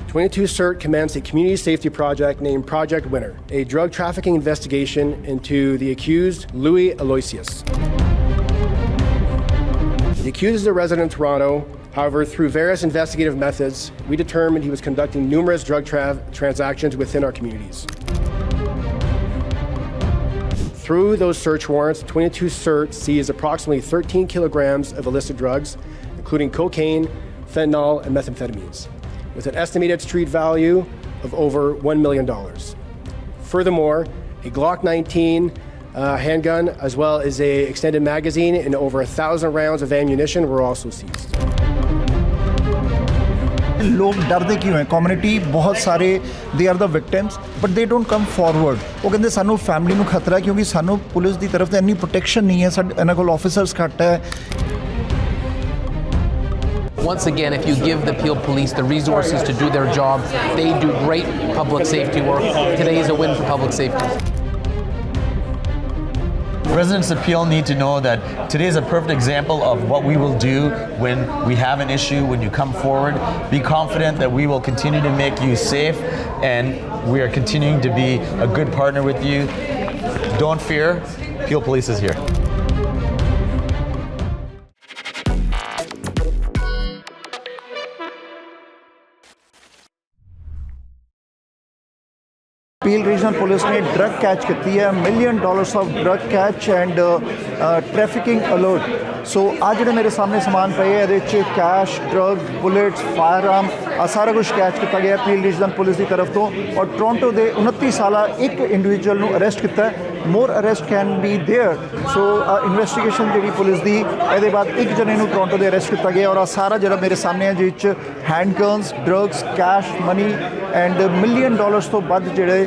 22 CERT commenced a community safety project named Project Winner, a drug trafficking investigation into the accused Louis Aloysius. The accused is a resident of Toronto. However, through various investigative methods, we determined he was conducting numerous drug transactions within our communities. Through those search warrants, 22 CERT seized approximately 13 kilograms of illicit drugs, including cocaine, fentanyl, and methamphetamines, with an estimated street value of over $1 million. Furthermore, a Glock 19 handgun, as well as a extended magazine and over 1,000 rounds of ammunition were also seized. लोग डरते क्यों हैं community बहुत सारे they are the victims but they don't come forward वो कहते सानू family ਨੂੰ ਖਤਰਾ ਹੈ ਕਿਉਂਕਿ ਸਾਨੂੰ ਪੁਲਿਸ ਦੀ ਤਰਫ ਤੋਂ ਇੰਨੀ ਪ੍ਰੋਟੈਕਸ਼ਨ ਨਹੀਂ ਹੈ ਸਾਡੇ ਇਹਨਾਂ ਕੋਲ ਆਫੀਸਰਸ ਘੱਟ ਹੈ Once again, if you give the Peel Police the resources to do their job, they do great public safety work. Today is a win for public safety. Residents of Peel need to know that today is a perfect example of what we will do when we have an issue, when you come forward. Be confident that we will continue to make you safe and we are continuing to be a good partner with you. Don't fear, Peel Police is here. Peel Regional Police ने drug catch की है $1 million of drug catch and trafficking alert so आज जो मेरे सामने सामान पे है ये cash drug bullets firearm सारा कुछ कैच किया गया पील रीजनल पुलिस की तरफ तो और टोरंटो के 29 साला एक इंडिविजुअल ਨੂੰ अरेस्ट किया more arrest can be there so investigation जी पुलिस की ये बाद एक जने ਨੂੰ टोरंटो के अरेस्ट किया गया और सारा जो मेरे सामने है जिस handguns drugs cash money and $1 million तो ਵੱਧ ਜਿਹੜੇ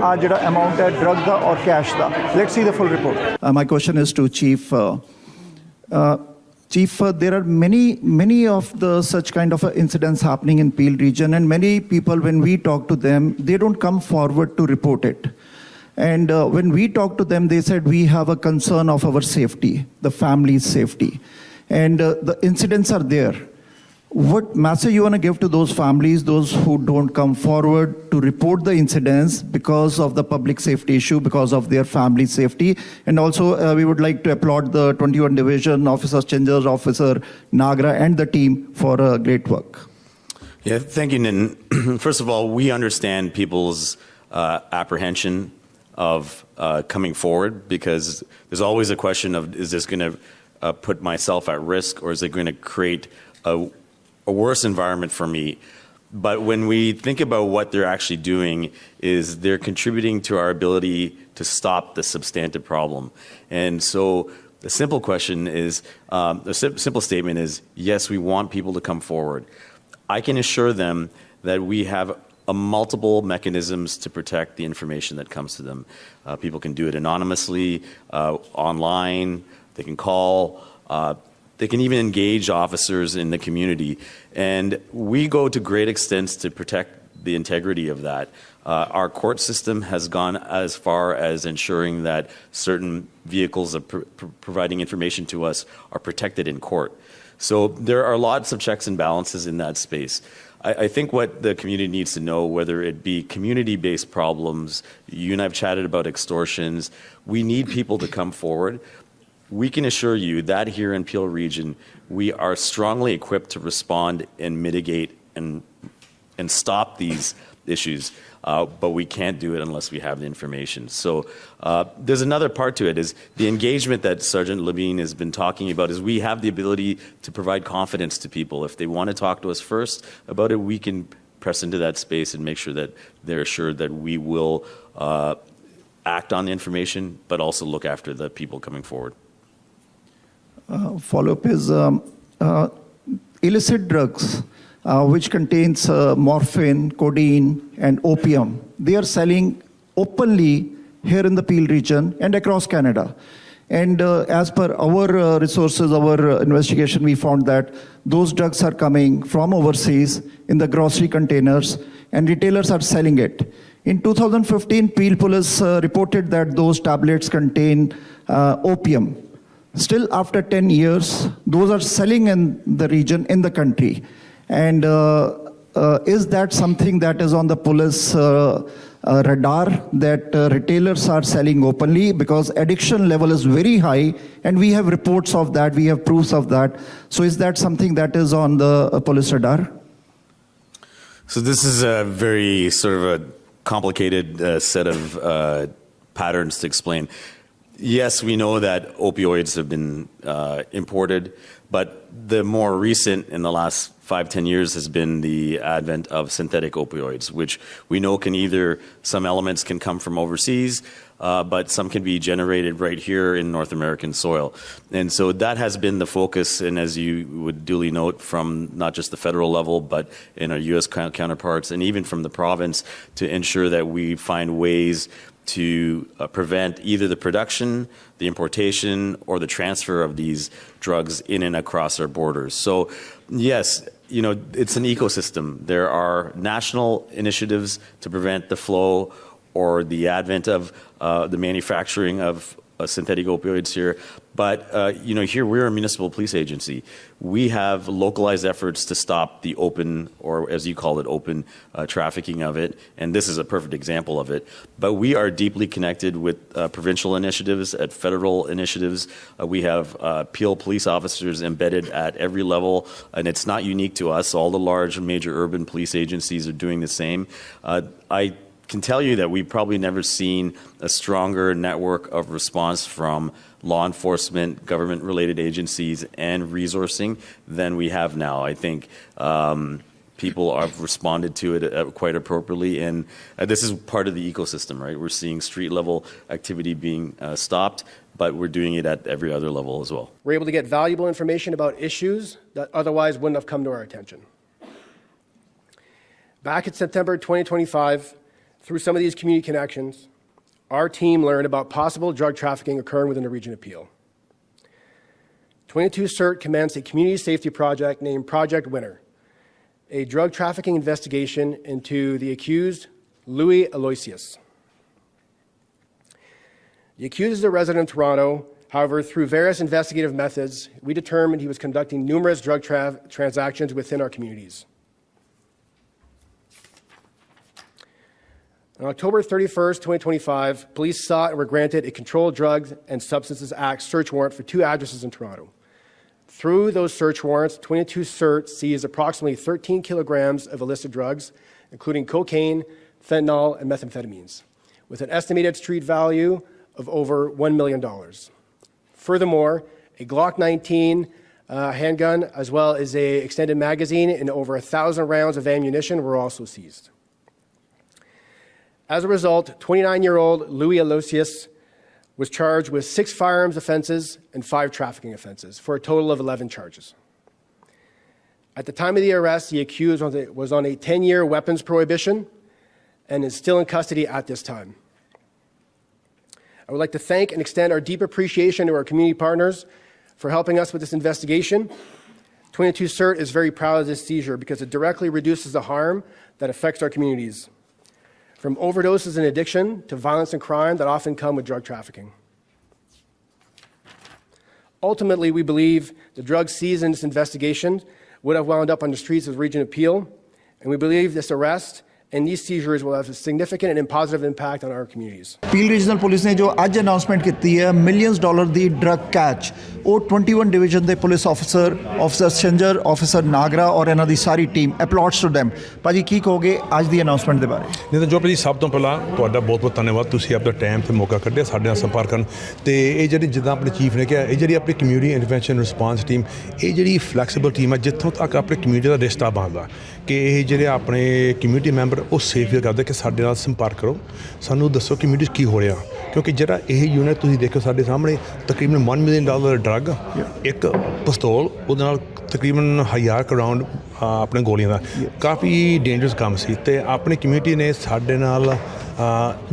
ਆ ਜਿਹੜਾ अमाउंट है ड्रग का और कैश का let's see the full report my question is to chief Chief, there are many of the such kind of incidents happening in Peel region, and many people, when we talk to them, they don't come forward to report it. And when we talk to them, they said we have a concern of our safety, the family's safety, and the incidents are there. What message you want to give to those families, those who don't come forward to report the incidents because of the public safety issue, because of their family safety? And also, we would like to applaud the 21 Division Officer Changers, Officer Nagra, and the team for great work. Yeah, thank you, Nitin. First of all, we understand people's apprehension of coming forward because there's always a question of, is this going to put myself at risk, or is it going to create a worse environment for me? But when we think about what they're actually doing, is they're contributing to our ability to stop the substantive problem. And so the simple question is, the simple statement is, yes, we want people to come forward. I can assure them that we have multiple mechanisms to protect the information that comes to them. People can do it anonymously, online, they can call, they can even engage officers in the community. And we go to great extents to protect the integrity of that. Our court system has gone as far as ensuring that certain vehicles of providing information to us are protected in court. So there are lots of checks and balances in that space. I think what the community needs to know, whether it be community-based problems, you and I have chatted about extortions, we need people to come forward. We can assure you that here in Peel region, we are strongly equipped to respond and mitigate and stop these issues, but we can't do it unless we have the information. So there's another part to it, is the engagement that Sergeant Levine has been talking about, is we have the ability to provide confidence to people. If they want to talk to us first about it, we can press into that space and make sure that they're assured that we will act on the information, but also look after the people coming forward. Follow-up is illicit drugs, which contains morphine, codeine, and opium. They are selling openly here in the Peel region and across Canada. And as per our resources, our investigation, we found that those drugs are coming from overseas in the grocery containers, and retailers are selling it. In 2015, Peel Police reported that those tablets contain opium. Still, after 10 years, those are selling in the region, in the country. And is that something that is on the police radar, that retailers are selling openly? Because addiction level is very high, and we have reports of that, we have proofs of that. So is that something that is on the police radar? So this is a very sort of a complicated set of patterns to explain. Yes, we know that opioids have been imported, but the more recent in the last 5-10 years has been the advent of synthetic opioids, which we know can either, some elements can come from overseas, but some can be generated right here in North American soil. And so that has been the focus, and as you would duly note, from not just the federal level, but in our U.S. counterparts, and even from the province, to ensure that we find ways to prevent either the production, the importation, or the transfer of these drugs in and across our borders. So yes, you know, it's an ecosystem. There are national initiatives to prevent the flow or the advent of the manufacturing of synthetic opioids here. But, you know, here we're a municipal police agency. We have localized efforts to stop the open, or as you call it, open trafficking of it. And this is a perfect example of it. But we are deeply connected with provincial initiatives, at federal initiatives. We have Peel police officers embedded at every level. And it's not unique to us. All the large major urban police agencies are doing the same. I can tell you that we've probably never seen a stronger network of response from law enforcement, government-related agencies, and resourcing than we have now. I think people have responded to it quite appropriately, and this is part of the ecosystem, right? We're seeing street-level activity being stopped, but we're doing it at every other level as well. We're able to get valuable information about issues that otherwise wouldn't have come to our attention. Back in September 2025, through some of these community connections, our team learned about possible drug trafficking occurring within the region of Peel. 22 CERT commenced a community safety project named Project Winner, a drug trafficking investigation into the accused, Louis Aloysius. The accused is a resident of Toronto. However, through various investigative methods, we determined he was conducting numerous drug transactions within our communities. On October 31st, 2025, police sought and were granted a Controlled Drugs and Substances Act search warrant for 2 addresses in Toronto. Through those search warrants, 22 CERT seized approximately 13 kilograms of illicit drugs, including cocaine, fentanyl, and methamphetamines, with an estimated street value of over $1 million. Furthermore, a Glock 19 handgun, as well as an extended magazine and over 1,000 rounds of ammunition were also seized. As a result, 29-year-old Louis Aloysius was charged with 6 firearms offenses and 5 trafficking offenses, for a total of 11 charges. At the time of the arrest, the accused was on a 10-year weapons prohibition and is still in custody at this time. I would like to thank and extend our deep appreciation to our community partners for helping us with this investigation. 22 CERT is very proud of this seizure because it directly reduces the harm that affects our communities, from overdoses and addiction to violence and crime that often come with drug trafficking. Ultimately, we believe the drugs seized in this investigation would have wound up on the streets of the region of Peel, and we believe this arrest and these seizures will have a significant and positive impact on our communities. Peel Regional Police ने जो आज announcement की है millions dollar दी drug catch, वो 21 division ਦੇ police officer Sinjar, officer Nagra और ਇਹਨਾਂ ਦੀ ਸਾਰੀ team applauds to them. ਭਾਜੀ ਕੀ ਕਹੋਗੇ ਅੱਜ ਦੀ announcement ਦੇ ਬਾਰੇ? ਨਹੀਂ ਤਾਂ ਜੋ ਭਾਜੀ ਸਭ ਤੋਂ ਪਹਿਲਾਂ ਤੁਹਾਡਾ ਬਹੁਤ ਬਹੁਤ ਧੰਨਵਾਦ, ਤੁਸੀਂ ਆਪਣਾ ਟਾਈਮ ਤੇ ਮੌਕਾ ਕੱਢਿਆ ਸਾਡੇ ਨਾਲ ਸੰਪਰਕ ਕਰਨ ਤੇ ਇਹ ਜਿਹੜੀ ਜਿੱਦਾਂ ਆਪਣੇ ਚੀਫ ਨੇ ਕਿਹਾ ਇਹ ਜਿਹੜੀ ਆਪਣੀ ਕਮਿਊਨਿਟੀ ਇੰਟਰਵੈਂਸ਼ਨ ਰਿਸਪਾਂਸ ਟੀਮ ਇਹ ਜਿਹੜੀ ਫਲੈਕਸੀਬਲ ਟੀਮ ਹੈ ਜਿੱਥੋਂ ਤੱਕ ਆਪਣੇ ਕਮਿਊਨਿਟੀ ਦਾ ਰਿਸ਼ਤਾ ਬਣਦਾ ਕਿ ਇਹ ਜਿਹੜੇ ਆਪਣੇ ਕਮਿਊਨਿਟੀ ਮੈਂਬਰ ਉਹ ਸੇਫ ਫੀਲ ਕਰਦੇ ਕਿ ਸਾਡੇ ਨਾਲ ਸੰਪਰਕ ਕਰੋ, ਸਾਨੂੰ ਦੱਸੋ ਕਮਿਊਨਿਟੀ 'ਚ ਕੀ ਹੋ ਰਿਹਾ ਕਿਉਂਕਿ ਜਿਹੜਾ ਇਹ ਯੂਨਿਟ ਤੁਸੀਂ ਦੇਖੋ ਸਾਡੇ ਸਾਹਮਣੇ ਤਕਰੀਬਨ $1 million ਡਰੱਗ, ਇੱਕ ਪਿਸਤੌਲ, ਉਹਦੇ ਨਾਲ ਤਕਰੀਬਨ 1000 ਰਾਊਂਡ ਆਪਣੇ ਗੋਲੀਆਂ ਦਾ ਕਾਫੀ ਡੇਂਜਰਸ ਕੰਮ ਸੀ ਤੇ ਆਪਣੀ ਕਮਿਊਨਿਟੀ ਨੇ ਸਾਡੇ ਨਾਲ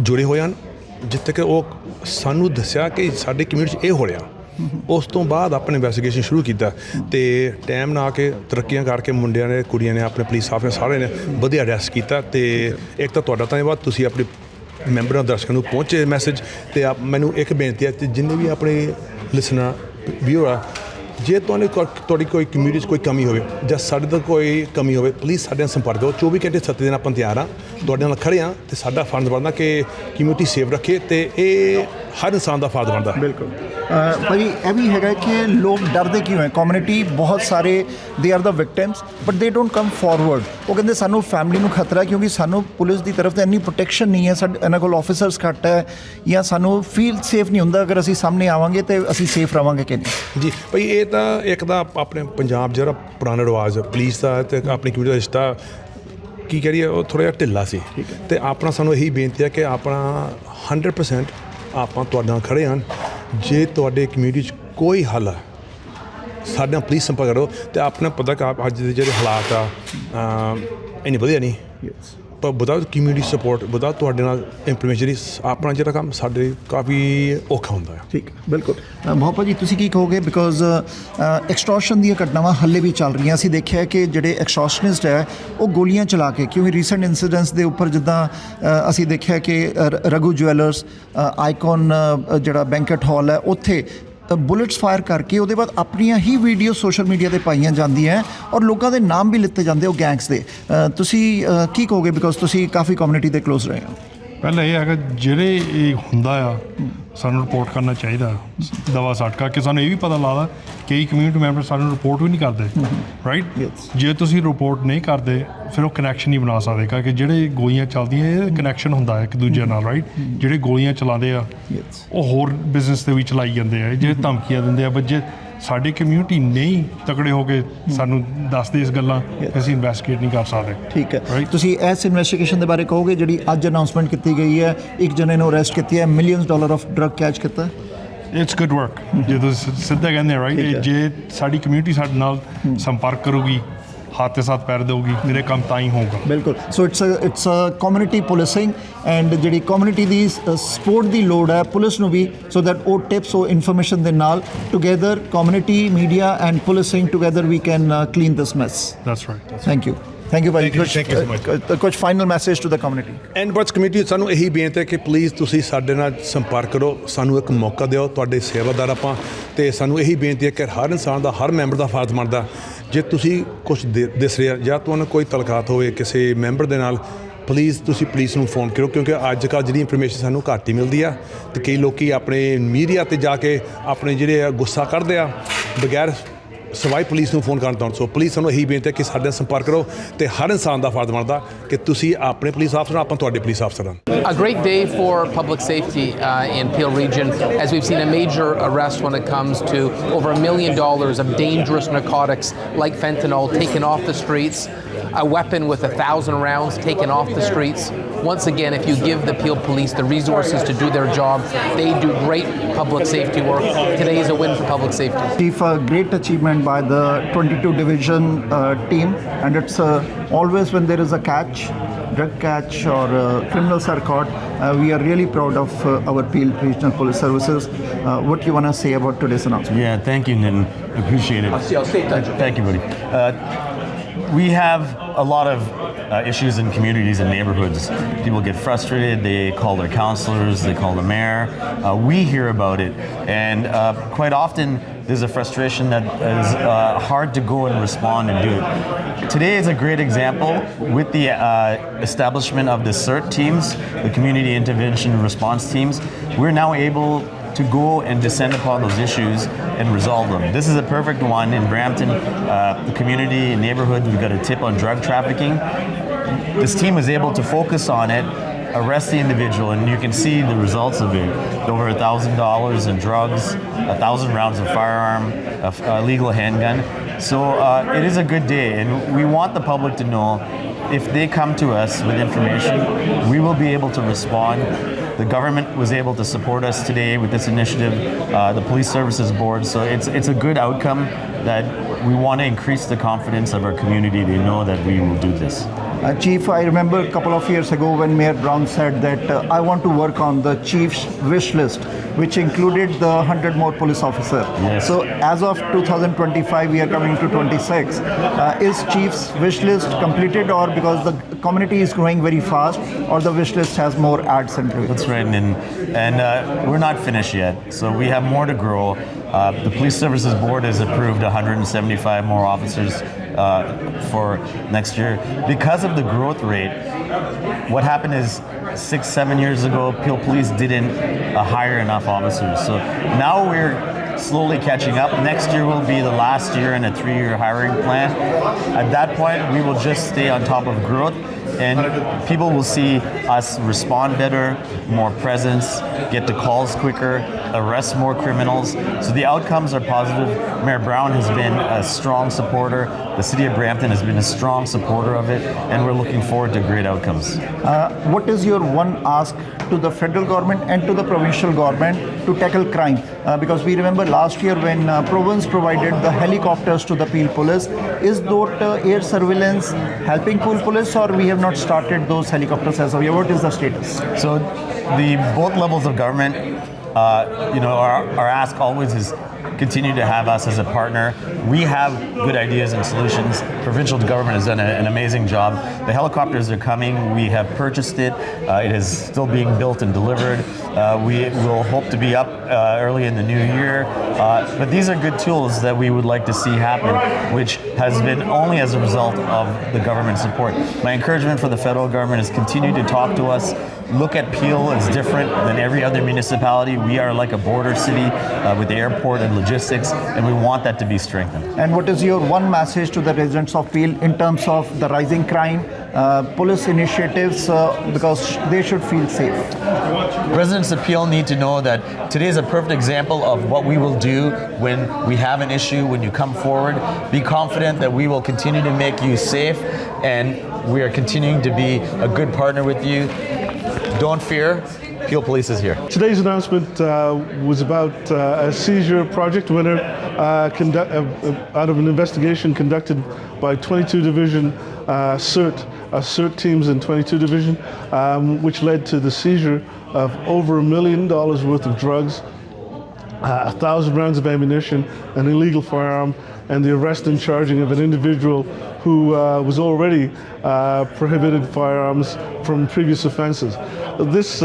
ਜੁੜੇ ਹੋਏ ਹਨ ਜਿੱਥੇ ਕਿ ਉਹ ਸਾਨੂੰ ਦੱਸਿਆ ਕਿ ਸਾਡੇ ਕਮਿਊਨਿਟੀ 'ਚ ਇਹ ਹੋ ਰਿਹਾ। ਉਸ ਤੋਂ ਬਾਅਦ ਆਪਣੇ ਇਨਵੈਸਟੀਗੇਸ਼ਨ ਸ਼ੁਰੂ ਕੀਤਾ ਤੇ ਟਾਈਮ ਨਾਲ ਆ ਕੇ ਤਰੱਕੀਆਂ ਕਰਕੇ ਮੁੰਡਿਆਂ ਨੇ ਕੁੜੀਆਂ ਨੇ ਆਪਣੇ ਪੁਲਿਸ ਆਫਿਸਰ ਸਾਰੇ ਨੇ ਵਧੀਆ ਅਰੈਸਟ ਕੀਤਾ ਤੇ ਇੱਕ ਤਾਂ ਤੁਹਾਡਾ ਧੰਨਵਾਦ, ਤੁਸੀਂ ਆਪਣੇ ਮੈਂਬਰਾਂ ਦਰਸ਼ਕਾਂ ਨੂੰ ਪਹੁੰਚੇ ਮੈਸੇਜ ਤੇ ਮੈਨੂੰ ਇੱਕ ਬੇਨਤੀ ਹੈ ਕਿ ਜਿੰਨੇ ਵੀ ਆਪਣੇ ਲਿਸਨਰ ਵੀਅਰ ਆ ਜੇ ਤੁਹਾਡੀ ਕੋਈ ਕਮਿਊਨਿਟੀ 'ਚ ਕੋਈ ਕਮੀ ਹੋਵੇ ਜਾਂ ਸਾਡੇ ਤੋਂ ਕੋਈ ਕਮੀ ਹੋਵੇ ਪਲੀਜ਼ ਸਾਡੇ ਨਾਲ ਸੰਪਰਕ ਕਰੋ। 24 ਘੰਟੇ 7 ਦਿਨ ਆਪਾਂ ਤਿਆਰ ਹਾਂ, ਤੁਹਾਡੇ ਨਾਲ ਖੜ੍ਹੇ ਹਾਂ ਅਤੇ ਸਾਡਾ ਫਰਜ਼ ਬਣਦਾ ਕਿ ਕਮਿਊਨਿਟੀ ਸੇਫ ਰੱਖੇ ਅਤੇ ਇਹ ਹਰ ਇਨਸਾਨ ਦਾ ਫਰਜ਼ ਬਣਦਾ। ਬਿਲਕੁਲ ਭਾਜੀ ਇਹ ਵੀ ਹੈਗਾ ਕਿ ਲੋਕ ਡਰਦੇ ਕਿਉਂ ਹੈ? ਕਮਿਊਨਿਟੀ ਬਹੁਤ ਸਾਰੇ they are the victims but they don't come forward. ਉਹ ਕਹਿੰਦੇ ਸਾਨੂੰ ਫੈਮਿਲੀ ਨੂੰ ਖਤਰਾ ਕਿਉਂਕਿ ਸਾਨੂੰ ਪੁਲਿਸ ਦੀ ਤਰਫ ਤੋਂ ਇੰਨੀ ਪ੍ਰੋਟੈਕਸ਼ਨ ਨਹੀਂ ਹੈ, ਸਾਡੇ ਇਹਨਾਂ ਕੋਲ ਆਫਿਸਰਸ ਘੱਟ ਹੈ ਜਾਂ ਸਾਨੂੰ ਫੀਲ ਸੇਫ ਨਹੀਂ ਹੁੰਦਾ ਅਗਰ ਅਸੀਂ ਸਾਹਮਣੇ ਆਵਾਂਗੇ ਅਤੇ ਅਸੀਂ ਸੇਫ ਰਹਾਂਗੇ ਕਿ ਨਹੀਂ। ਜੀ ਭਾਈ ਇਹ ਤਾਂ ਇੱਕ ਤਾਂ ਆਪਣੇ ਪੰਜਾਬ ਜਿਹੜਾ ਪੁਰਾਣਾ ਰਿਵਾਜ਼ ਪੁਲਿਸ ਦਾ ਅਤੇ ਆਪਣੀ ਕਮਿਊਨਿਟੀ ਦਾ ਰਿਸ਼ਤਾ ਕੀ ਕਰੀਏ ਉਹ ਥੋੜ੍ਹਾ ਜਿਹਾ ਢਿੱਲਾ ਸੀ ਅਤੇ ਆਪਣਾ ਸਾਨੂੰ ਇਹੀ ਬੇਨਤੀ ਹੈ ਕਿ ਆਪਣਾ 100% ਆਪਾਂ ਤੁਹਾਡੇ ਨਾਲ ਖੜ੍ਹੇ ਹਨ। ਜੇ ਤੁਹਾਡੇ ਕਮਿਊਨਿਟੀ 'ਚ ਕੋਈ ਹੱਲ ਹੈ ਸਾਡੇ ਨਾਲ ਪਲੀਜ਼ ਸੰਪਰਕ ਕਰੋ। ਅਤੇ ਆਪਣਾ ਪਤਾ ਕਿ ਅੱਜ ਦੇ ਜਿਹੜੇ ਹਾਲਾਤ ਆ ਇੰਨੇ ਵਧੀਆ ਨਹੀਂ ਪਰ ਵਿਦਆਊਟ ਕਮਿਊਨਿਟੀ ਸਪੋਰਟ ਵਿਦਆਊਟ ਤੁਹਾਡੇ ਨਾਲ ਇੰਪਲੀਮੈਂਟੇਸ਼ਨ ਆਪਣਾ ਜਿਹੜਾ ਕੰਮ ਸਾਡੇ ਕਾਫੀ ਔਖਾ ਹੁੰਦਾ ਹੈ। ਠੀਕ ਬਿਲਕੁਲ। ਮੋਹਪਾ ਜੀ ਤੁਸੀਂ ਕੀ ਕਹੋਗੇ? ਬਿਕੋਜ਼ ਐਕਸਟੋਰਸ਼ਨ ਦੀਆਂ ਘਟਨਾਵਾਂ ਹਾਲੇ ਵੀ ਚੱਲ ਰਹੀਆਂ। ਅਸੀਂ ਦੇਖਿਆ ਕਿ ਜਿਹੜੇ ਐਕਸਟੋਰਸ਼ਨਿਸਟ ਹੈ ਉਹ ਗੋਲੀਆਂ ਚਲਾ ਕੇ, ਕਿਉਂਕਿ ਰੀਸੈਂਟ ਇਨਸੀਡੈਂਟਸ ਦੇ ਉੱਪਰ ਜਿੱਦਾਂ ਅਸੀਂ ਦੇਖਿਆ ਕਿ ਰਘੂ ਜਵੈਲਰਸ ਆਈਕਨ ਜਿਹੜਾ ਬੈਂਕਟ ਹਾਲ ਹੈ ਉੱਥੇ ਬੁਲੇਟਸ ਫਾਇਰ ਕਰਕੇ ਉਹਦੇ ਬਾਅਦ ਆਪਣੀਆਂ ਹੀ ਵੀਡੀਓ ਸੋਸ਼ਲ ਮੀਡੀਆ 'ਤੇ ਪਾਈਆਂ ਜਾਂਦੀਆਂ ਔਰ ਲੋਕਾਂ ਦੇ ਨਾਮ ਵੀ ਲਿੱਤੇ ਜਾਂਦੇ ਉਹ ਗੈਂਗਸ ਦੇ। ਤੁਸੀਂ ਕੀ ਕਹੋਗੇ? ਬਿਕੋਜ਼ ਤੁਸੀਂ ਕਾਫੀ ਕਮਿਊਨਿਟੀ ਦੇ ਕਲੋਜ਼ ਰਹੇ ਹੋ। ਪਹਿਲਾਂ ਇਹ ਹੈਗਾ ਜਿਹੜੇ ਇਹ ਹੁੰਦਾ ਆ ਸਾਨੂੰ ਰਿਪੋਰਟ ਕਰਨਾ ਚਾਹੀਦਾ ਦਵਾ ਸੱਟ ਕਰਕੇ। ਸਾਨੂੰ ਇਹ ਵੀ ਪਤਾ ਲੱਗਦਾ ਕਈ ਕਮਿਊਨਿਟੀ ਮੈਂਬਰ ਸਾਨੂੰ ਰਿਪੋਰਟ ਵੀ ਨਹੀਂ ਕਰਦੇ ਰਾਈਟ। ਜੇ ਤੁਸੀਂ ਰਿਪੋਰਟ ਨਹੀਂ ਕਰਦੇ ਫਿਰ ਉਹ ਕਨੈਕਸ਼ਨ ਨਹੀਂ ਬਣਾ ਸਕਦੇ ਕਿਉਂਕਿ ਜਿਹੜੇ ਗੋਲੀਆਂ ਚੱਲਦੀਆਂ ਇਹ ਕਨੈਕਸ਼ਨ ਹੁੰਦਾ ਇੱਕ ਦੂਜੇ ਨਾਲ ਰਾਈਟ। ਜਿਹੜੇ ਗੋਲੀਆਂ ਚਲਾਉਂਦੇ ਆ ਉਹ ਹੋਰ ਬਿਜ਼ਨਸ ਦੇ ਵੀ ਚਲਾਈ ਜਾਂਦੇ ਆ, ਜਿਹੜੇ ਧਮਕੀਆਂ ਦਿੰਦੇ ਆ। ਬੱਚੇ ਸਾਡੀ ਕਮਿਊਨਿਟੀ ਨਹੀਂ ਤਕੜੇ ਹੋ ਕੇ ਸਾਨੂੰ ਦੱਸਦੇ ਇਸ ਗੱਲਾਂ ਅਸੀਂ ਇਨਵੈਸਟੀਗੇਟ ਨਹੀਂ ਕਰ ਸਕਦੇ। ਠੀਕ ਹੈ। ਤੁਸੀਂ ਇਸ ਇਨਵੈਸਟੀਗੇਸ਼ਨ ਦੇ ਬਾਰੇ ਕਹੋਗੇ ਜਿਹੜੀ ਅੱਜ ਅਨਾਉਂਸਮੈਂਟ ਕੀਤੀ ਗਈ ਹੈ ਇੱਕ ਜਣੇ ਨੂੰ ਅਰੈਸਟ ਕੀਤੀ ਹੈ, millions dollar of drug catch ਕੀਤਾ? It's good work. ਜੇ ਤੁਸੀਂ ਸਿੱਧਾ ਕਹਿੰਦੇ ਰਾਈਟ ਜੇ ਸਾਡੀ ਕਮਿਊਨਿਟੀ ਸਾਡੇ ਨਾਲ ਸੰਪਰਕ ਕਰੂਗੀ ਹੱਥ 'ਤੇ ਸੱਤ ਪੈਰ ਦੇਊਗੀ ਮੇਰੇ ਕੰਮ ਤਾਂ ਹੀ ਹੋਊਗਾ। ਬਿਲਕੁਲ। So it's community policing and ਜਿਹੜੀ ਕਮਿਊਨਿਟੀ ਦੀ ਸਪੋਰਟ ਦੀ ਲੋੜ ਹੈ ਪੁਲਿਸ ਨੂੰ ਵੀ ਸੋ ਦੈਟ ਉਹ ਟਿਪਸ ਉਹ ਇਨਫੋਰਮੇਸ਼ਨ ਦੇ ਨਾਲ together community media and policing together we can clean this mess. That's right. Thank you ਭਾਈ। ਕੁਝ final message to the community? And ਬਟਸ ਕਮਿਊਨਿਟੀ ਸਾਨੂੰ ਇਹੀ ਬੇਨਤੀ ਹੈ ਕਿ ਪਲੀਜ਼ ਤੁਸੀਂ ਸਾਡੇ ਨਾਲ ਸੰਪਰਕ ਕਰੋ, ਸਾਨੂੰ ਇੱਕ ਮੌਕਾ ਦਿਓ, ਤੁਹਾਡੇ ਸੇਵਾਦਾਰ ਆਪਾਂ। ਅਤੇ ਸਾਨੂੰ ਇਹੀ ਬੇਨਤੀ ਹੈ ਕਿ ਹਰ ਇਨਸਾਨ ਦਾ ਹਰ ਮੈਂਬਰ ਦਾ ਫਰਜ਼ ਬਣਦਾ ਜੇ ਤੁਸੀਂ ਕੁਛ ਦਿਸ ਰਿਹਾ ਜਾਂ ਤੁਹਾਨੂੰ ਕੋਈ ਤਲਕਾਤ ਹੋਵੇ ਕਿਸੇ ਮੈਂਬਰ ਦੇ ਨਾਲ ਪਲੀਜ਼ ਤੁਸੀਂ ਪੁਲਿਸ ਨੂੰ ਫੋਨ ਕਰੋ ਕਿਉਂਕਿ ਅੱਜ ਕੱਲ੍ਹ ਜਿਹੜੀ ਇਨਫੋਰਮੇਸ਼ਨ ਸਾਨੂੰ ਘੱਟ ਹੀ ਮਿਲਦੀ ਆ ਅਤੇ ਕਈ ਲੋਕ ਆਪਣੇ ਮੀਡੀਆ 'ਤੇ ਜਾ ਕੇ ਆਪਣੇ ਜਿਹੜੇ ਗੁੱਸਾ ਕੱਢਦੇ ਆ ਬਗੈਰ ਸਵਾਈ ਪੁਲਿਸ ਨੂੰ ਫੋਨ ਕਰਨ ਤੋਂ। ਸੋ ਪੁਲਿਸ ਸਾਨੂੰ ਇਹੀ ਬੇਨਤੀ ਹੈ ਕਿ ਸਾਡੇ ਨਾਲ ਸੰਪਰਕ ਕਰੋ ਅਤੇ ਹਰ ਇਨਸਾਨ ਦਾ ਫਰਜ਼ ਬਣਦਾ ਕਿ ਤੁਸੀਂ ਆਪਣੇ ਪੁਲਿਸ ਅਫਸਰ ਆਪਾਂ ਤੁਹਾਡੇ ਪੁਲਿਸ ਅਫਸਰ ਹਨ। A great day for public safety in Peel region as we've seen a major arrest when it comes to over $1 million of dangerous narcotics like fentanyl taken off the streets, a weapon with 1,000 rounds taken off the streets. Once again, if you give the Peel Police the resources to do their job, they do great public safety work. Today is a win for public safety. Chief, a great achievement by the 22 division team, and it's always when there is a catch, drug catch or criminals are caught, we are really proud of our Peel Regional Police Services. What you want to say about today's announcement? Yeah, thank you, Nitin. Appreciate it. I'll stay in touch. Thank you, buddy. We have a lot of issues in communities and neighborhoods. People get frustrated, they call their counselors, they call the mayor. We hear about it, and quite often there's a frustration that is hard to go and respond and do it. Today is a great example with the establishment of the CERT teams, the Community Intervention Response Teams. We're now able to go and descend upon those issues and resolve them. This is a perfect one in Brampton, the community and neighborhood. We've got a tip on drug trafficking. This team was able to focus on it, arrest the individual, and you can see the results of it. Over $1,000 in drugs, 1,000 rounds of firearm, a legal handgun. So it is a good day, and we want the public to know if they come to us with information, we will be able to respond. The government was able to support us today with this initiative, the Police Services Board, so it's a good outcome that we want to increase the confidence of our community. They know that we will do this. Chief, I remember a couple of years ago when Mayor Brown said that I want to work on the Chief's wish list, which included the 100 more police officers. Yes. So as of 2025, we are coming to 26. Is Chief's wish list completed, or because the community is growing very fast, or the wish list has more ads into it. That's right, and we're not finished yet, so we have more to grow. The Police Services Board has approved 175 more officers for next year. Because of the growth rate, what happened is 6-7 years ago, Peel Police didn't hire enough officers. So now we're slowly catching up. Next year will be the last year in a 3-year hiring plan. At that point, we will just stay on top of growth, and people will see us respond better, more presence, get to calls quicker, arrest more criminals. So the outcomes are positive. Mayor Brown has been a strong supporter. The city of Brampton has been a strong supporter of it, and we're looking forward to great outcomes. What is your one ask to the federal government and to the provincial government to tackle crime? Because we remember last year when province provided the helicopters to the Peel Police, is that air surveillance helping Peel Police, or we have not started those helicopters as of yet? What is the status? So the both levels of government, our ask always is continue to have us as a partner. We have good ideas and solutions. Provincial government has done an amazing job. The helicopters are coming. We have purchased it. It is still being built and delivered. We will hope to be up early in the new year. But these are good tools that we would like to see happen, which has been only as a result of the government support. My encouragement for the federal government is continue to talk to us. Look at Peel as different than every other municipality. We are like a border city with the airport and logistics, and we want that to be strengthened. And what is your one message to the residents of Peel in terms of the rising crime, police initiatives, because they should feel safe? Residents of Peel need to know that today is a perfect example of what we will do when we have an issue, when you come forward. Be confident that we will continue to make you safe, and we are continuing to be a good partner with you. Don't fear, Peel Police is here. Today's announcement was about a seizure project winner out of an investigation conducted by 22 Division CERT teams in 22 Division, which led to the seizure of over $1 million worth of drugs, 1,000 rounds of ammunition, an illegal firearm, and the arrest and charging of an individual who was already prohibited firearms from previous offenses. This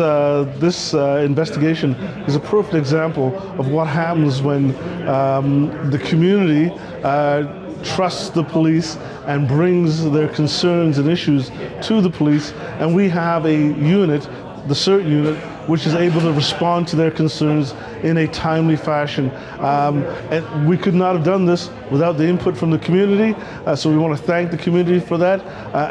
investigation is a perfect example of what happens when the community trusts the police and brings their concerns and issues to the police, and we have a unit, the CERT unit, which is able to respond to their concerns in a timely fashion. And we could not have done this without the input from the community, so we want to thank the community for that,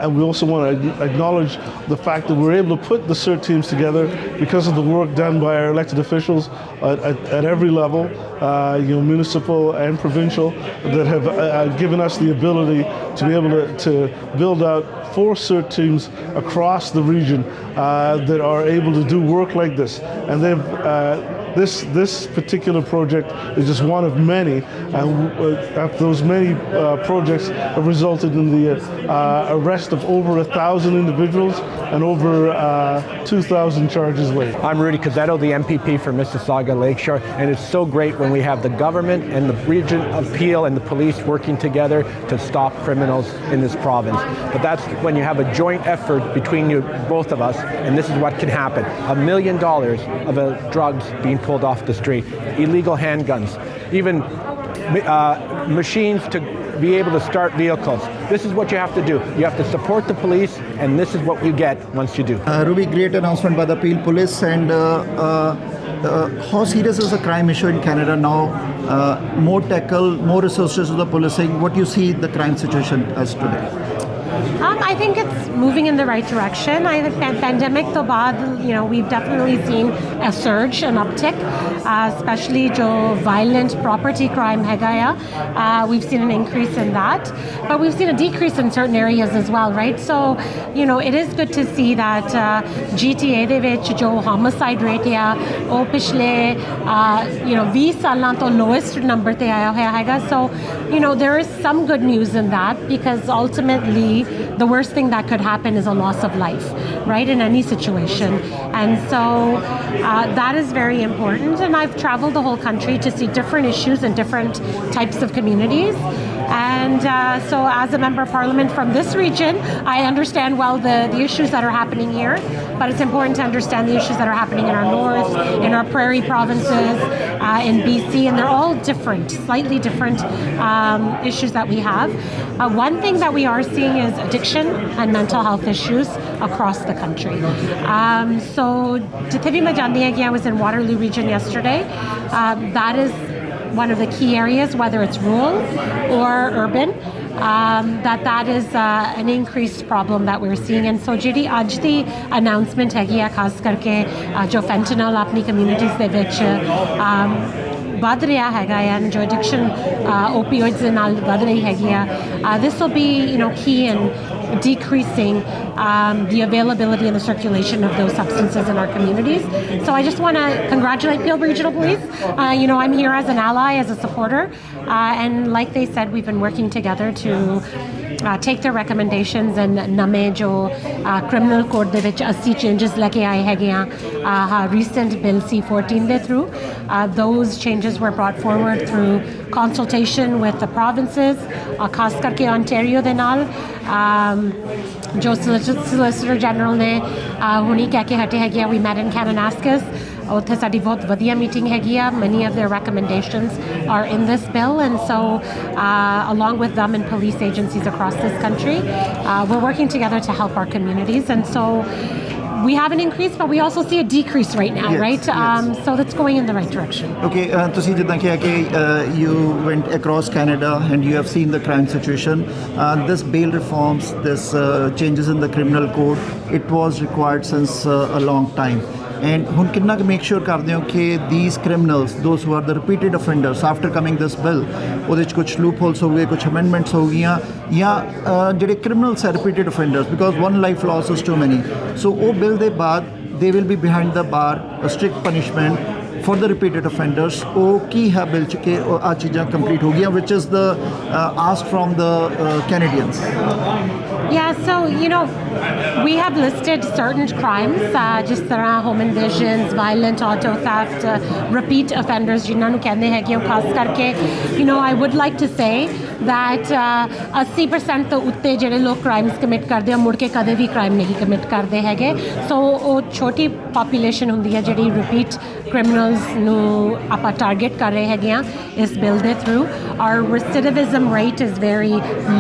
and we also want to acknowledge the fact that we're able to put the CERT teams together because of the work done by our elected officials at every level, municipal and provincial, that have given us the ability to be able to build out 4 CERT teams across the region that are able to do work like this. And this particular project is just one of many, and those many projects have resulted in the arrest of over 1,000 individuals and over 2,000 charges laid. I'm Rudy Cazzetto, the MPP for Mississauga Lakeshore, and it's so great when we have the government and the region of Peel and the police working together to stop criminals in this province. But that's when you have a joint effort between both of us, and this is what can happen. $1 million of drugs being pulled off the street, illegal handguns, even machines to be able to start vehicles. This is what you have to do. You have to support the police, and this is what you get once you do. Ruby, great announcement by the Peel Police, and how serious is the crime issue in Canada now? More tackle, more resources to the policing. What do you see the crime situation as today? I think it's moving in the right direction. I think pandemic to baad, we've definitely seen a surge, an uptick, especially jo violent property crime hai we've seen an increase in that, but we've seen a decrease in certain areas as well, right? So, it is good to see that GTA de vich jo homicide rate hai, oh pichle 20 saalan to lowest number te aaya hai. So, there is some good news in that, because ultimately the worst thing that could happen is a loss of life, right, in any situation. And so that is very important. And I've traveled the whole country to see different issues in different types of communities. And so as a member of parliament from this region, I understand well the issues that are happening here, but it's important to understand the issues that are happening in our north, in our prairie provinces, in BC, and they're all different, slightly different issues that we have. One thing that we are seeing is addiction and mental health issues across the country. So jithe bhi main jandi hai ki I was in Waterloo region yesterday, that is one of the key areas, whether it's rural or urban, that is an increased problem that we're seeing. And so ਜਿਹੜੀ ਅੱਜ ਦੀ announcement ਹੈਗੀ ਆ ਖਾਸ ਕਰਕੇ ਜੋ fentanyl ਆਪਣੀ communities ਦੇ ਵਿੱਚ ਵੱਧ ਰਿਹਾ ਹੈਗਾ ਆ, ਜੋ addiction opioids ਦੇ ਨਾਲ ਵੱਧ ਰਹੀ ਹੈਗੀ ਆ, this will be key in decreasing the availability and the circulation of those substances in our communities. So I just want to congratulate Peel Regional Police. I'm here as an ally, as a supporter, and like they said, we've been working together to take their recommendations and name jo criminal code de vich 80 changes leke aaye hege recent bill C14 de through those changes were brought forward through consultation with the provinces, खास करके Ontario ਦੇ ਨਾਲ ਜੋ Solicitor General ਨੇ ਹੁਣੀ ਕਹਿ ਕੇ ਹਟੇ ਹੈਗੇ we met in Kananaskis. ਉੱਥੇ ਸਾਡੀ ਬਹੁਤ ਵਧੀਆ ਮੀਟਿੰਗ ਹੈਗੀ ਆ. Many of their recommendations are in this bill, and so along with them and police agencies across this country, we're working together to help our communities. And so we have an increase, but we also see a decrease right now, right? So that's going in the right direction. Okay, ਤੁਸੀਂ ਜਿੱਦਾਂ ਕਿਹਾ ਕਿ you went across Canada and you have seen the crime situation. This bail reforms, this changes in the criminal code, it was required since a long time. And ਹੁਣ ਕਿੰਨਾ ਕੁ make sure ਕਰਦੇ ਹੋ ਕਿ these criminals, those who are the repeated offenders after coming this bill, ਉਹਦੇ 'ਚ ਕੁਝ loop holes ਹੋ ਗਏ, ਕੁਝ ਅਮੈਂਡਮੈਂਟਸ ਹੋ ਗਈਆਂ, ਜਾਂ ਜਿਹੜੇ criminals are repeated offenders because one life loss is too many. So ਉਹ ਬਿੱਲ ਦੇ ਬਾਅਦ they will be behind the bar, a strict punishment for the repeated offenders. ਉਹ ਕੀ ਹੈ ਬਿੱਲ 'ਚ ਕਿ ਆ ਚੀਜ਼ਾਂ ਕੰਪਲੀਟ ਹੋ ਗਈਆਂ, which is the asked from the Canadians? Yeah, so we have listed certain crimes, ਜਿਸ ਤਰ੍ਹਾਂ home invasions, violent auto theft, repeat offenders ਜਿਨ੍ਹਾਂ ਨੂੰ ਕਹਿੰਦੇ ਹੈਗੇ ਉਹ ਖਾਸ ਕਰਕੇ I would like to say that 80% ਤੋਂ ਉੱਤੇ ਜਿਹੜੇ ਲੋਕ crimes commit ਕਰਦੇ ਆ ਮੁੜ ਕੇ ਕਦੇ ਵੀ crime ਨਹੀਂ commit ਕਰਦੇ ਹੈਗੇ. ਸੋ ਉਹ ਛੋਟੀ population ਹੁੰਦੀ ਹੈ ਜਿਹੜੀ repeat criminals ਨੂੰ ਆਪਾਂ target ਕਰ ਰਹੇ ਹੈਗੇ ਆ ਇਸ bill ਦੇ through. Our recidivism rate is very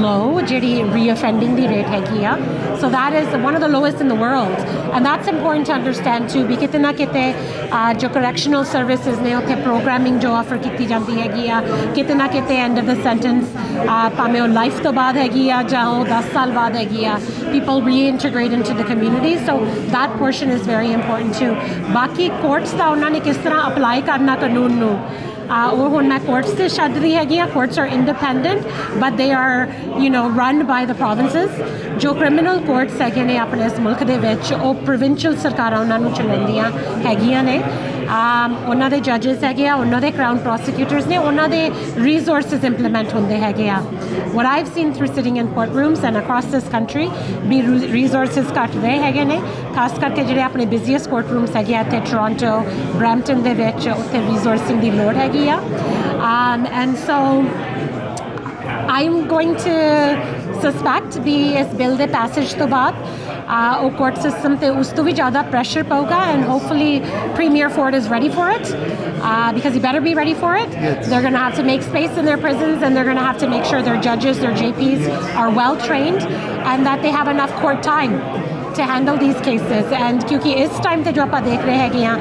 low, ਜਿਹੜੀ reoffending ਦੀ rate ਹੈਗੀ ਆ. So that is one of the lowest in the world, and that's important to understand too. ਵੀ ਕਿਤੇ ਨਾ ਕਿਤੇ ਜੋ correctional services ਨੇ ਉੱਥੇ programming ਜੋ offer ਕੀਤੀ ਜਾਂਦੀ ਹੈਗੀ ਆ, ਕਿਤੇ ਨਾ ਕਿਤੇ end of the sentence ਭਾਵੇਂ ਉਹ life ਤੋਂ ਬਾਅਦ ਹੈਗੀ ਆ ਜਾਂ ਉਹ 10 ਸਾਲ ਬਾਅਦ ਹੈਗੀ ਆ, people reintegrate into the community. So that portion is very important too. ਬਾਕੀ courts ਦਾ ਉਹਨਾਂ ਨੇ ਕਿਸ ਤਰ੍ਹਾਂ apply ਕਰਨਾ ਕਾਨੂੰਨ ਨੂੰ, ਉਹ ਹੁਣ ਮੈਂ ਕੋਰਟਸ ਤੇ ਛੱਡ ਰਹੀ ਹੈਗੀ ਆ. Courts are independent but they are run by the provinces. ਜੋ ਕ੍ਰਿਮੀਨਲ ਕੋਰਟਸ ਹੈਗੇ ਨੇ ਆਪਣੇ ਇਸ ਮੁਲਕ ਦੇ ਵਿੱਚ ਉਹ ਪ੍ਰੋਵਿੰਸ਼ੀਅਲ ਸਰਕਾਰਾਂ ਉਹਨਾਂ ਨੂੰ ਚਲਾਉਂਦੀਆਂ ਹੈਗੀਆਂ ਨੇ. ਉਹਨਾਂ ਦੇ ਜੱਜਸ ਹੈਗੇ ਆ, ਉਹਨਾਂ ਦੇ ਕਰਾਊਨ ਪ੍ਰੋਸੀਕਿਊਟਰਸ ਨੇ, ਉਹਨਾਂ ਦੇ ਰਿਸੋਰਸਿਸ ਇੰਪਲੀਮੈਂਟ ਹੁੰਦੇ ਹੈਗੇ ਆ. what I've seen through sitting in courtrooms and across this country we resources ਘੱਟ ਰਹੇ ਹੈਗੇ ਨੇ, ਖਾਸ ਕਰਕੇ ਜਿਹੜੇ ਆਪਣੇ busiest courtrooms ਹੈਗੇ ਆ ਇੱਥੇ ਟੋਰਾਂਟੋ, ਬਰੈਂਪਟਨ ਦੇ ਵਿੱਚ, ਉੱਥੇ resourcing ਦੀ ਲੋੜ ਹੈਗੀ ਆ. And so I'm going to suspect ਵੀ ਇਸ ਬਿੱਲ ਦੇ ਪੈਸੇਜ ਤੋਂ ਬਾਅਦ ਉਹ ਕੋਰਟ ਸਿਸਟਮ ਤੇ ਉਸ ਤੋਂ ਵੀ ਜ਼ਿਆਦਾ ਪ੍ਰੈਸ਼ਰ ਪਊਗਾ, and hopefully Premier Ford is ready for it because he better be ready for it. Yes. They're going to have to make space in their prisons, and they're going to have to make sure their judges, their JPs are well trained and that they have enough court time to handle these cases. And ਕਿਉਂਕਿ ਇਸ time ਤੇ ਜੋ ਆਪਾਂ ਦੇਖ ਰਹੇ ਹੈਗੇ ਆ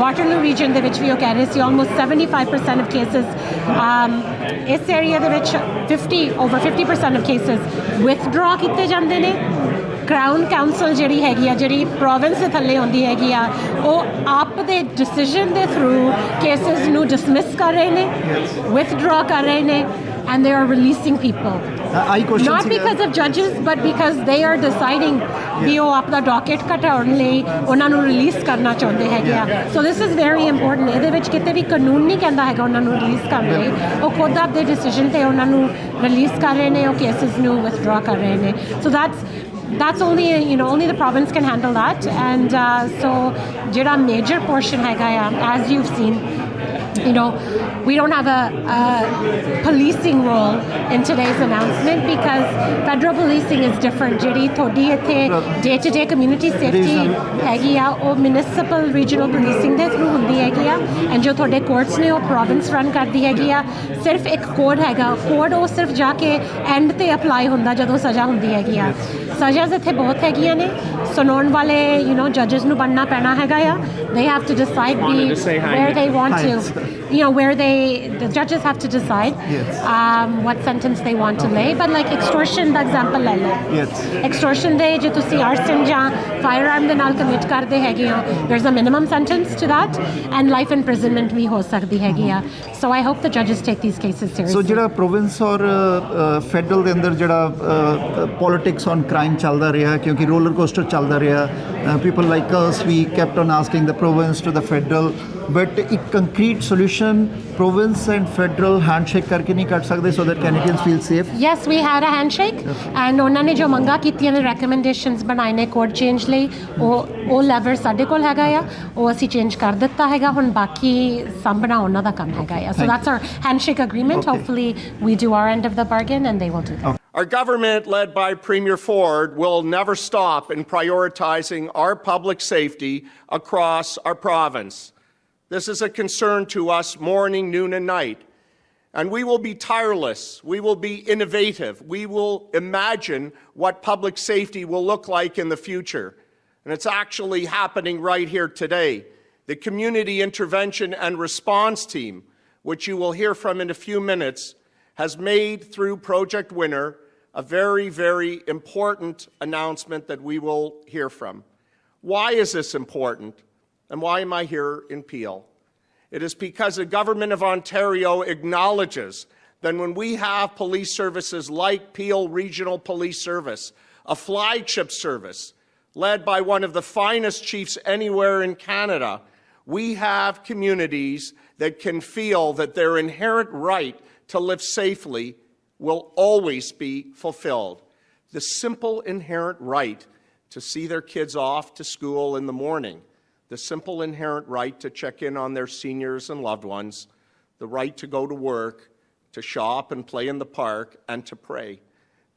Waterloo reason ਦੇ ਵਿੱਚ ਵੀ ਉਹ ਕਹਿ ਰਹੇ ਸੀ almost 75% of cases ਇਸ ਏਰੀਆ ਦੇ ਵਿੱਚ over 50% of cases withdraw ਕੀਤੇ ਜਾਂਦੇ ਨੇ. ਕਰਾਊਨ ਕਾਉਂਸਲ ਜਿਹੜੀ ਹੈਗੀ ਆ, ਜਿਹੜੀ ਪ੍ਰੋਵਿੰਸ ਦੇ ਥੱਲੇ ਹੁੰਦੀ ਹੈਗੀ ਆ, ਉਹ ਆਪ ਦੇ ਡਿਸੀਜਨ ਦੇ ਥਰੂ ਕੇਸਿਸ ਨੂੰ ਡਿਸਮਿਸ ਕਰ ਰਹੇ ਨੇ, ਵਿਥਡਰਾ ਕਰ ਰਹੇ ਨੇ, and they are releasing people. Not because of judges, but because they are deciding ਵੀ ਉਹ ਆਪਣਾ ਡਾਕੇਟ ਘਟਾਉਣ ਲਈ ਉਹਨਾਂ ਨੂੰ ਰਿਲੀਜ਼ ਕਰਨਾ ਚਾਹੁੰਦੇ ਹੈਗੇ ਆ. So this is very important. ਇਹਦੇ ਵਿੱਚ ਕਿਤੇ ਵੀ ਕਾਨੂੰਨ ਨਹੀਂ ਕਹਿੰਦਾ ਹੈਗਾ ਉਹਨਾਂ ਨੂੰ ਰਿਲੀਜ਼ ਕਰਨ ਲਈ, ਉਹ ਖੁਦ ਆਪਦੇ ਡਿਸੀਜਨ ਤੇ ਉਹਨਾਂ ਨੂੰ ਰਿਲੀਜ਼ ਕਰ ਰਹੇ ਨੇ, ਉਹ ਕੇਸਿਸ ਨੂੰ ਵਿਥਡਰਾ ਕਰ ਰਹੇ ਨੇ. So that's only only the province can handle that. And so ਜਿਹੜਾ major portion ਹੈਗਾ ਆ, as you've seen, we don't have a policing role in today's announcement because federal policing is different. ਜਿਹੜੀ ਤੁਹਾਡੀ ਇੱਥੇ day-to-day community safety ਹੈਗੀ ਆ ਉਹ municipal regional policing ਦੇ through ਹੁੰਦੀ ਹੈਗੀ ਆ and ਜੋ ਤੁਹਾਡੇ courts ਨੇ ਉਹ province run ਕਰਦੀ ਹੈਗੀ ਆ ਸਿਰਫ ਇੱਕ code ਹੈਗਾ code ਉਹ ਸਿਰਫ ਜਾ ਕੇ end ਤੇ apply ਹੁੰਦਾ ਜਦੋਂ ਸਜ਼ਾ ਹੁੰਦੀ ਹੈਗੀ ਆ ਸਜ਼ਾ ਇੱਥੇ ਬਹੁਤ ਹੈਗੀਆਂ ਨੇ ਸੁਣਾਉਣ ਵਾਲੇ judges ਨੂੰ ਬਣਨਾ ਪੈਣਾ ਹੈਗਾ ਆ they have to decide where they want to where the judges have to decide what sentence they want to lay but like extortion the example ਲੈ ਲਓ extortion ਦੇ ਜੇ ਤੁਸੀਂ arson ਜਾਂ firearm ਦੇ ਨਾਲ commit ਕਰਦੇ ਹੈਗੇ ਹੋ there's a minimum sentence to that and life imprisonment ਵੀ ਹੋ ਸਕਦੀ ਹੈਗੀ ਆ so I hope the judges take these cases seriously so ਜਿਹੜਾ province ਔਰ federal ਦੇ ਅੰਦਰ ਜਿਹੜਾ politics on crime ਚੱਲਦਾ ਰਿਹਾ ਕਿਉਂਕਿ roller coaster ਚੱਲਦਾ ਰਿਹਾ people like us we kept on asking the province to the federal but a concrete solution province and federal handshake ਕਰਕੇ ਨਹੀਂ ਕੱਢ ਸਕਦੇ so that Canadians feel safe yes we had a handshake and ਉਹਨਾਂ ਨੇ ਜੋ ਮੰਗਾ ਕੀਤੀਆਂ ਨੇ recommendations ਬਣਾਏ ਨੇ code change ਲਈ ਉਹ lever ਸਾਡੇ ਕੋਲ ਹੈਗਾ ਆ ਉਹ ਅਸੀਂ change ਕਰ ਦਿੱਤਾ ਹੈਗਾ ਹੁਣ ਬਾਕੀ ਸਾਂਭਣਾ ਉਹਨਾਂ ਦਾ ਕੰਮ ਹੈਗਾ ਆ so that's our handshake agreement hopefully we do our end of the bargain and they will do that Our government, led by Premier Ford, will never stop in prioritizing our public safety across our province. This is a concern to us morning, noon, and night. And we will be tireless. We will be innovative. We will imagine what public safety will look like in the future. And it's actually happening right here today. The Community Intervention and Response Team, which you will hear from in a few minutes, has made through Project Winner a very, very important announcement that we will hear from. Why is this important? And why am I here in Peel? It is because the Government of Ontario acknowledges that when we have police services like Peel Regional Police Service, a flagship service led by one of the finest chiefs anywhere in Canada, we have communities that can feel that their inherent right to live safely will always be fulfilled. The simple inherent right to see their kids off to school in the morning, the simple inherent right to check in on their seniors and loved ones, the right to go to work, to shop and play in the park, and to pray.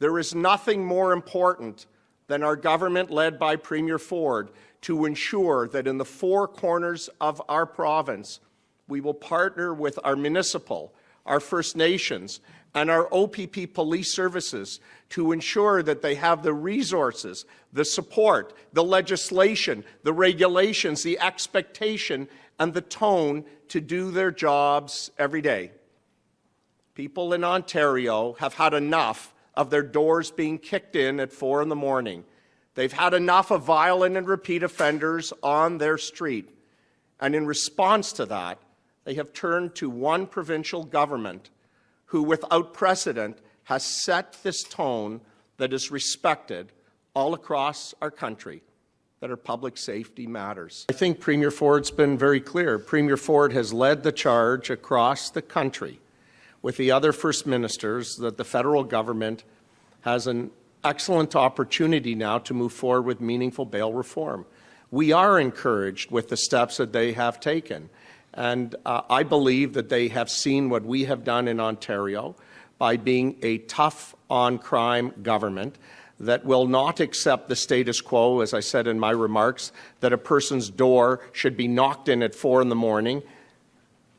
There is nothing more important than our government, led by Premier Ford, to ensure that in the four corners of our province, we will partner with our municipal, our First Nations, and our OPP police services to ensure that they have the resources, the support, the legislation, the regulations, the expectation, and the tone to do their jobs every day. People in Ontario have had enough of their doors being kicked in at 4 in the morning. They've had enough of violent and repeat offenders on their street. And in response to that, they have turned to one provincial government who, without precedent, has set this tone that is respected all across our country, that our public safety matters. I think Premier Ford's been very clear. Premier Ford has led the charge across the country with the other First Ministers that the federal government has an excellent opportunity now to move forward with meaningful bail reform. We are encouraged with the steps that they have taken. And I believe that they have seen what we have done in Ontario by being a tough on crime government that will not accept the status quo, as I said in my remarks, that a person's door should be knocked in at 4 in the morning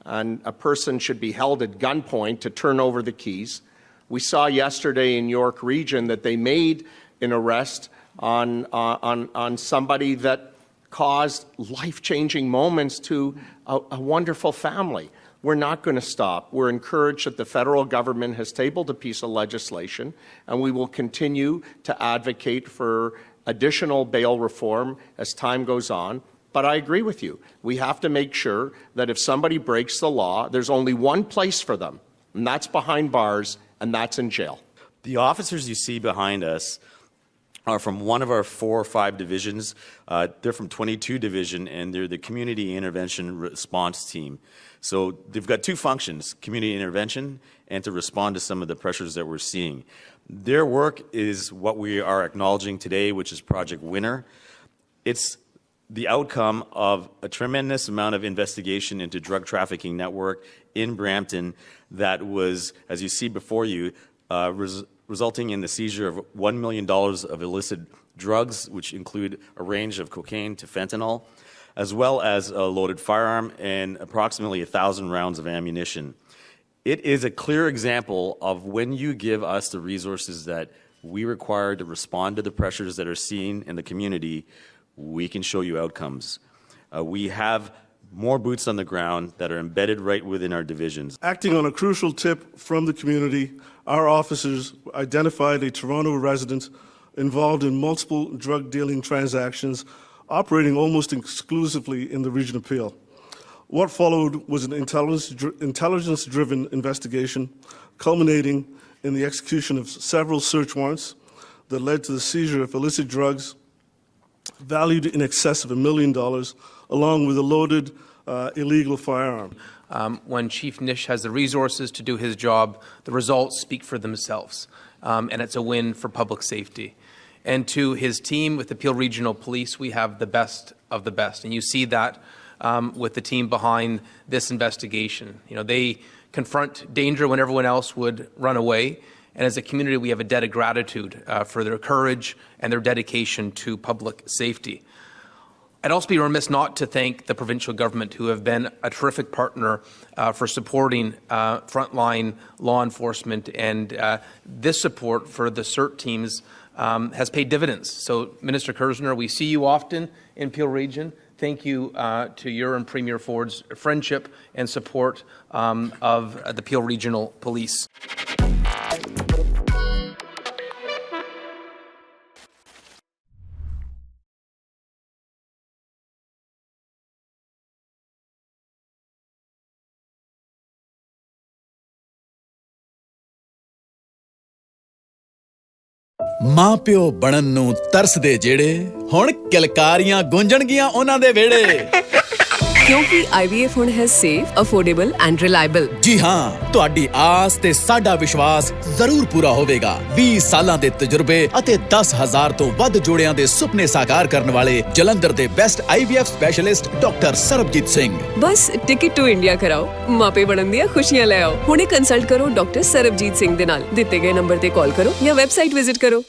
and a person should be held at gunpoint to turn over the keys. We saw yesterday in York Region that they made an arrest on somebody that caused life-changing moments to a wonderful family. We're not going to stop. We're encouraged that the federal government has tabled a piece of legislation, and we will continue to advocate for additional bail reform as time goes on. But I agree with you. We have to make sure that if somebody breaks the law, there's only one place for them, and that's behind bars, and that's in jail. The officers you see behind us are from one of our 4 or 5 divisions. They're from 22 Division, and they're the Community Intervention Response Team. So they've got 2 functions, community intervention and to respond to some of the pressures that we're seeing. Their work is what we are acknowledging today, which is Project Winner. It's the outcome of a tremendous amount of investigation into drug trafficking network in Brampton that was, as you see before you, resulting in the seizure of $1 million of illicit drugs, which include a range of cocaine to fentanyl, as well as a loaded firearm and approximately 1,000 rounds of ammunition. It is a clear example of when you give us the resources that we require to respond to the pressures that are seen in the community, we can show you outcomes. We have more boots on the ground that are embedded right within our divisions. Acting on a crucial tip from the community, our officers identified a Toronto resident involved in multiple drug dealing transactions, operating almost exclusively in the region of Peel. What followed was an intelligence-driven investigation, culminating in the execution of several search warrants that led to the seizure of illicit drugs valued in excess of $1 million, along with a loaded illegal firearm. When Chief Nish has the resources to do his job, the results speak for themselves, and it's a win for public safety. And to his team with the Peel Regional Police, we have the best of the best, and you see that with the team behind this investigation. You know, they confront danger when everyone else would run away, and as a community, we have a debt of gratitude for their courage and their dedication to public safety. I'd also be remiss not to thank the provincial government, who have been a terrific partner for supporting frontline law enforcement, and this support for the CERT teams has paid dividends. So, Minister Kersner, we see you often in Peel Region. Thank you to your and Premier Ford's friendship and support of the Peel Regional Police. ਮਾਂ ਪਿਓ ਬਣਨ ਨੂੰ ਤਰਸਦੇ ਜਿਹੜੇ ਹੁਣ ਕਿਲਕਾਰੀਆਂ ਗੂੰਜਣਗੀਆਂ ਉਹਨਾਂ ਦੇ ਵਿਹੜੇ ਕਿਉਂਕਿ IVF ਹੁਣ ਹੈ ਸੇਫ, ਅਫੋਰਡੇਬਲ ਐਂਡ ਰਿਲਾਇਬਲ। ਜੀ ਹਾਂ, ਤੁਹਾਡੀ ਆਸ ਤੇ ਸਾਡਾ ਵਿਸ਼ਵਾਸ ਜ਼ਰੂਰ ਪੂਰਾ ਹੋਵੇਗਾ। 20 ਸਾਲਾਂ ਦੇ ਤਜਰਬੇ ਅਤੇ 10,000 ਤੋਂ ਵੱਧ ਜੋੜਿਆਂ ਦੇ ਸੁਪਨੇ ਸਾਕਾਰ ਕਰਨ ਵਾਲੇ ਜਲੰਧਰ ਦੇ best IVF specialist doctor Sarabjit Singh. ਬਸ ਟਿਕਟ ਟੂ ਇੰਡੀਆ ਕਰਾਓ, ਮਾਪੇ ਬਣਨ ਦੀਆਂ ਖੁਸ਼ੀਆਂ ਲੈ ਆਓ। ਹੁਣੇ ਕੰਸਲਟ ਕਰੋ ਡਾਕਟਰ ਸਰਬਜੀਤ ਸਿੰਘ ਦੇ ਨਾਲ। ਦਿੱਤੇ ਗਏ ਨੰਬਰ ਤੇ ਕਾਲ ਕਰੋ ਜਾਂ ਵੈਬਸਾਈਟ ਵਿਜ਼ਿਟ ਕਰੋ।